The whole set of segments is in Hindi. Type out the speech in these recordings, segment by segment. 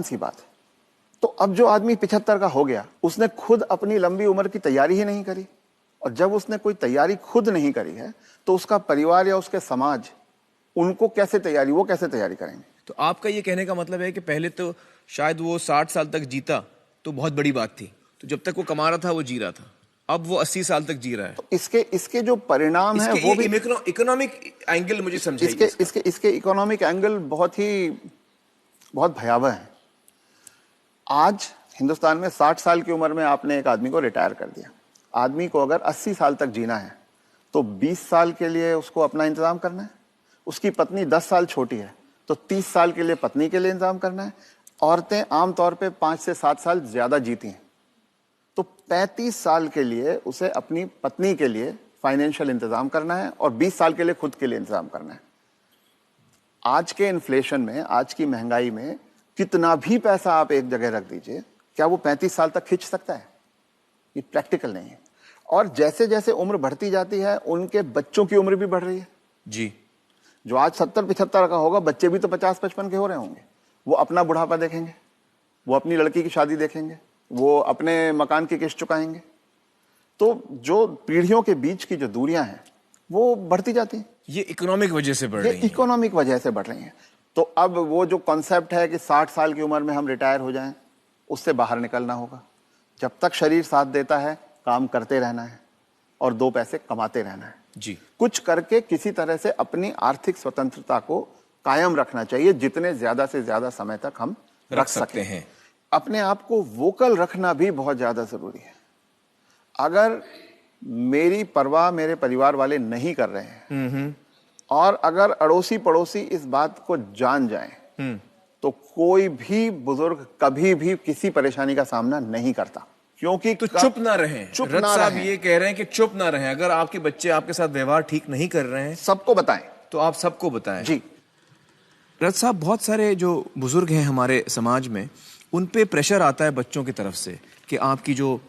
सी बात है। तो अब जो आदमी 75 का हो गया, उसने खुद अपनी लंबी उम्र की तैयारी ही नहीं करी, और जब उसने कोई तैयारी खुद नहीं करी है तो उसका परिवार या उसके समाज उनको कैसे तैयारी, वो कैसे तैयारी करेंगे? तो आपका ये कहने का मतलब है कि पहले तो शायद वो 60 साल तक जीता तो बहुत बड़ी बात थी, तो जब तक वो कमा रहा था वो जी रहा था, अब वो 80 साल तक जी रहा है। तो इसके जो परिणाम है वो भी इकोनॉमिक एंगल मुझे समझाइए। इसके इकोनॉमिक एंगल बहुत भयावह है। आज हिंदुस्तान में 60 साल की उम्र में आपने एक आदमी को रिटायर कर दिया। आदमी को अगर 80 साल तक जीना है तो 20 साल के लिए उसको अपना इंतजाम करना है। उसकी पत्नी 10 साल छोटी है तो 30 साल के लिए पत्नी के लिए इंतजाम करना है। औरतें आमतौर पे 5 से 7 साल ज्यादा जीती हैं, तो 35 साल के लिए उसे अपनी पत्नी के लिए फाइनेंशियल इंतजाम करना है और 20 साल के लिए खुद के लिए इंतजाम करना है। आज के इन्फ्लेशन में, आज की महंगाई में कितना भी पैसा आप एक जगह रख दीजिए, क्या वो 35 साल तक खींच सकता है? ये प्रैक्टिकल नहीं है। और जैसे जैसे उम्र बढ़ती जाती है उनके बच्चों की उम्र भी बढ़ रही है जी। जो आज 70-75 का होगा, बच्चे भी तो 50-55 के हो रहे होंगे। वो अपना बुढ़ापा देखेंगे, वो अपनी लड़की की शादी देखेंगे, वो अपने मकान की किस्त चुकाएंगे। तो जो पीढ़ियों के बीच की जो दूरियां हैं वो बढ़ती जाती हैं। ये इकोनॉमिक वजह से बढ़ रही है। इकोनॉमिक वजह से बढ़ रही हैं। तो अब वो जो कॉन्सेप्ट है कि 60 साल की उम्र में हम रिटायर हो जाएं, उससे बाहर निकलना होगा। जब तक शरीर साथ देता है काम करते रहना है और 2 पैसे कमाते रहना है जी। कुछ करके किसी तरह से अपनी आर्थिक स्वतंत्रता को कायम रखना चाहिए, जितने ज्यादा से ज्यादा समय तक हम रख सकते हैं। अपने आप को वोकल रखना भी बहुत ज्यादा जरूरी है। अगर मेरी परवाह मेरे परिवार वाले नहीं कर रहे हैं और अगर अड़ोसी पड़ोसी इस बात को जान जाएं तो कोई भी बुजुर्ग कभी भी किसी परेशानी का सामना नहीं करता, क्योंकि तो चुप ना रहें। रथ साहब ये कह रहे हैं कि चुप ना रहें। अगर आपके बच्चे आपके साथ व्यवहार ठीक नहीं कर रहे हैं, सबको बताएं। तो आप सबको बताएं जी। रथ साहब, बहुत सारे जो बुजुर्ग हैं हमारे समाज में, उन पे प्रेशर आता है बच्चों की तरफ से कि आपकी जो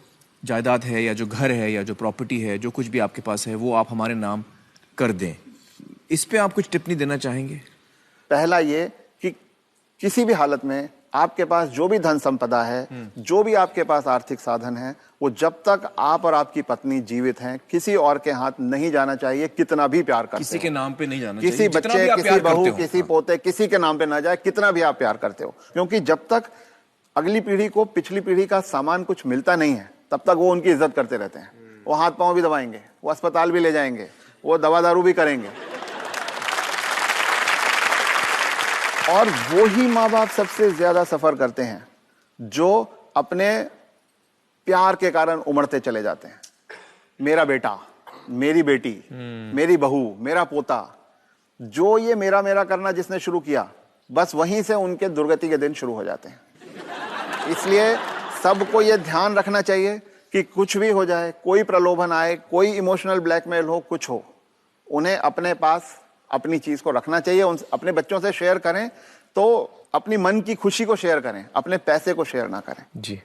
जायदाद है या जो घर है या जो प्रॉपर्टी है, जो कुछ भी आपके पास है, वो आप हमारे नाम कर दें। इस पे आप कुछ टिप्पणी देना चाहेंगे? पहला ये कि किसी भी हालत में आपके पास जो भी धन संपदा है, जो भी आपके पास आर्थिक साधन है, वो जब तक आप और आपकी पत्नी जीवित हैं किसी और के हाथ नहीं जाना चाहिए। कितना भी प्यार करते हो, किसी के नाम पे नहीं जाना किसी चाहिए। बच्चे, किसी बहू, किसी पोते, किसी के नाम पे ना जाए, कितना भी आप प्यार करते हो। क्योंकि जब तक अगली पीढ़ी को पिछली पीढ़ी का सामान कुछ मिलता नहीं है तब तक वो उनकी इज्जत करते रहते हैं। वो हाथ पांव भी दबाएंगे, वो अस्पताल भी ले जाएंगे, वो दवा दारू भी करेंगे। और वो ही माँ बाप सबसे ज्यादा सफर करते हैं जो अपने प्यार के कारण उमड़ते चले जाते हैं। मेरा बेटा, मेरी बेटी, मेरी बहू, मेरा पोता, जो ये मेरा मेरा करना जिसने शुरू किया, बस वहीं से उनके दुर्गति के दिन शुरू हो जाते हैं। इसलिए सबको ये ध्यान रखना चाहिए कि कुछ भी हो जाए, कोई प्रलोभन आए, कोई इमोशनल ब्लैकमेल हो, कुछ हो, उन्हें अपने पास अपनी चीज को रखना चाहिए। उन अपने बच्चों से शेयर करें तो अपनी मन की खुशी को शेयर करें, अपने पैसे को शेयर ना करें। जी।